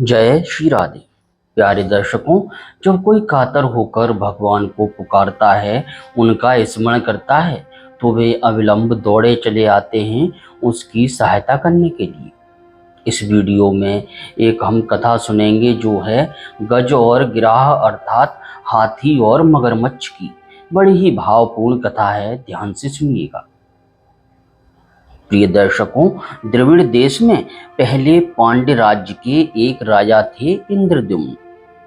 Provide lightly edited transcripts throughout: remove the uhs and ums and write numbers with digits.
जय श्री राधे। प्यारे दर्शकों, जब कोई कातर होकर भगवान को पुकारता है, उनका स्मरण करता है, तो वे अविलंब दौड़े चले आते हैं उसकी सहायता करने के लिए। इस वीडियो में एक हम कथा सुनेंगे जो है गज और गिराह अर्थात हाथी और मगरमच्छ की। बड़ी ही भावपूर्ण कथा है, ध्यान से सुनिएगा। प्रिय दर्शकों, द्रविड़ देश में पहले पांड्य राज्य के एक राजा थे इंद्रद्युम्न।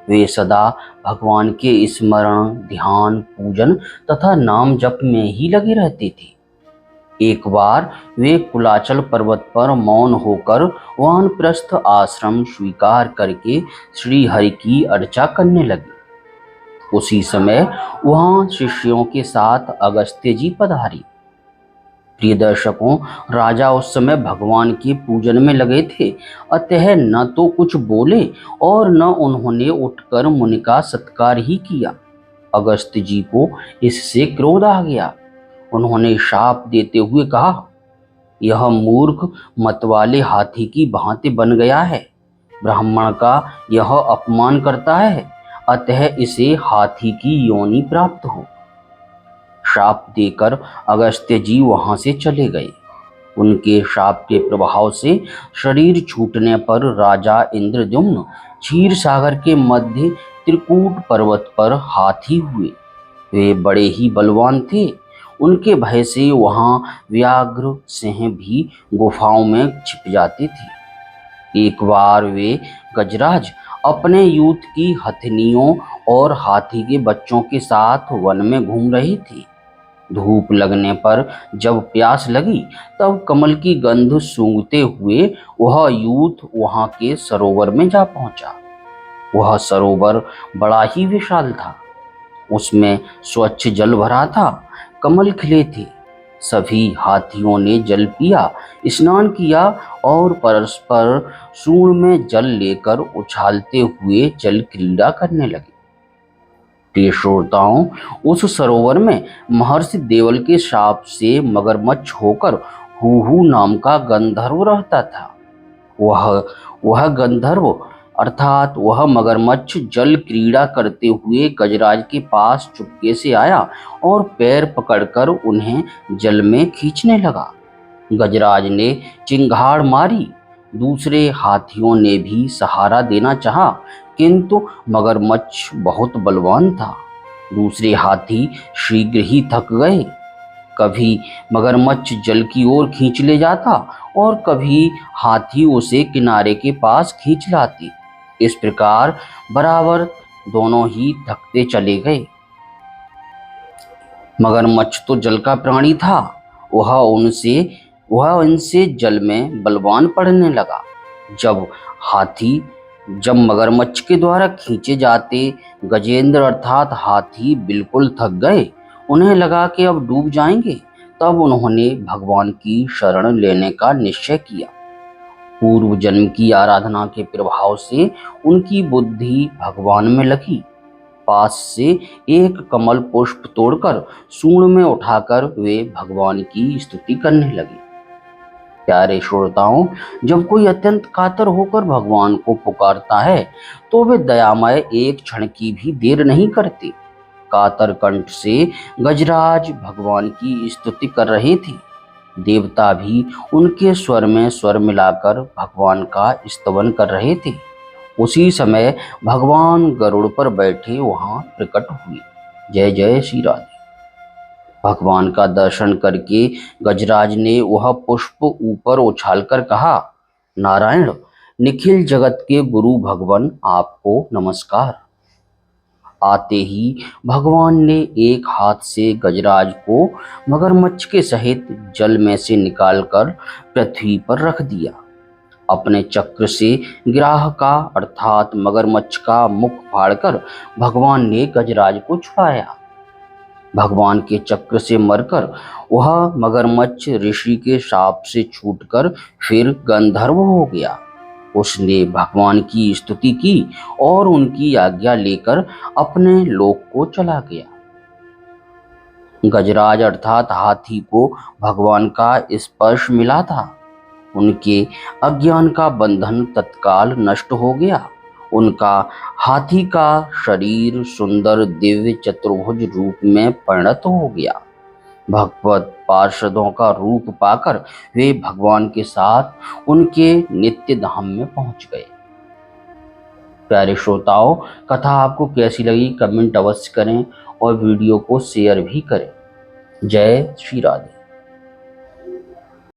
वे सदा भगवान के स्मरण, ध्यान, पूजन तथा नाम जप में ही लगे रहते थे। एक बार वे कुलाचल पर्वत पर मौन होकर वानप्रस्थ आश्रम स्वीकार करके श्री हरि की अर्चा करने लगे। उसी समय वहां शिष्यों के साथ अगस्त्य जी पधारे। प्रिय दर्शकों, राजा उस समय भगवान के पूजन में लगे थे, अतः न तो कुछ बोले और न उन्होंने उठकर मुनि का सत्कार ही किया। अगस्त्य जी को इससे क्रोध आ गया। उन्होंने शाप देते हुए कहा, यह मूर्ख मतवाले हाथी की भांति बन गया है, ब्राह्मण का यह अपमान करता है, अतः इसे हाथी की योनि प्राप्त हो। शाप देकर अगस्त्य जी वहां से चले गए। उनके शाप के प्रभाव से शरीर छूटने पर राजा इंद्रद्युम्न क्षीर सागर के मध्य त्रिकूट पर्वत पर हाथी हुए। वे बड़े ही बलवान थे। उनके भय से वहां व्याघ्र सिंह भी गुफाओं में छिप जाते थे। एक बार वे गजराज अपने यूथ की हथनियों और हाथी के बच्चों के साथ वन में घूम रहे थे। धूप लगने पर जब प्यास लगी, तब कमल की गंध सूंघते हुए वह यूथ वहां के सरोवर में जा पहुंचा। वह सरोवर बड़ा ही विशाल था। उसमें स्वच्छ जल भरा था, कमल खिले थे। सभी हाथियों ने जल पिया, स्नान किया और परस्पर सूंड में जल लेकर उछालते हुए जल क्रीड़ा करने लगे। प्रिय श्रोताओं, उस सरोवर में महर्षि देवल के शाप से मगरमच्छ होकर हूहू नाम का गंधर्व रहता था। वह वह गंधर्व अर्थात वह मगरमच्छ जल क्रीड़ा करते हुए गजराज के पास चुपके से आया और पैर पकड़कर उन्हें जल में खींचने लगा। गजराज ने चिंगाड़ मारी। दूसरे हाथियों ने भी सहारा देना चाहा, किंतु मगरमच्छ बहुत बलवान था। दूसरे हाथी शीघ्र ही थक गए। कभी मगरमच्छ जल की ओर खींच ले जाता और कभी हाथी उसे किनारे के पास खींच लाती। इस प्रकार बराबर दोनों ही थकते चले गए। मगरमच्छ तो जल का प्राणी था। वह इनसे जल में बलवान पड़ने लगा। जब हाथी जब मगरमच्छ के द्वारा खींचे जाते गजेंद्र अर्थात हाथी बिल्कुल थक गए, उन्हें लगा कि अब डूब जाएंगे, तब उन्होंने भगवान की शरण लेने का निश्चय किया। पूर्व जन्म की आराधना के प्रभाव से उनकी बुद्धि भगवान में लगी। पास से एक कमल पुष्प तोड़कर सूंड में उठाकर वे भगवान की स्तुति करने लगे। प्यारे श्रोताओं, जब कोई अत्यंत कातर होकर भगवान को पुकारता है, तो वे दयामय एक क्षण की भी देर नहीं करते। कातर कंठ से गजराज भगवान की स्तुति कर रहे थे। देवता भी उनके स्वर में स्वर मिलाकर भगवान का स्तवन कर रहे थे। उसी समय भगवान गरुड़ पर बैठे वहां प्रकट हुए। जय जय श्री राधे। भगवान का दर्शन करके गजराज ने वह पुष्प ऊपर उछालकर कहा, नारायण, निखिल जगत के गुरु भगवान आपको नमस्कार। आते ही भगवान ने एक हाथ से गजराज को मगरमच्छ के सहित जल में से निकालकर पृथ्वी पर रख दिया। अपने चक्र से गिराह का अर्थात मगरमच्छ का मुख फाड़कर भगवान ने गजराज को छुड़ाया। भगवान के चक्र से मरकर वह मगरमच्छ ऋषि के शाप से छूटकर फिर गंधर्व हो गया। उसने भगवान की स्तुति की और उनकी आज्ञा लेकर अपने लोक को चला गया। गजराज अर्थात हाथी को भगवान का स्पर्श मिला था। उनके अज्ञान का बंधन तत्काल नष्ट हो गया। उनका हाथी का शरीर सुंदर दिव्य चतुर्भुज रूप में परिणत हो गया। भगवत पार्षदों का रूप पाकर वे भगवान के साथ उनके नित्य धाम में पहुंच गए। प्यारे श्रोताओं, कथा आपको कैसी लगी कमेंट अवश्य करें और वीडियो को शेयर भी करें। जय श्री राधे।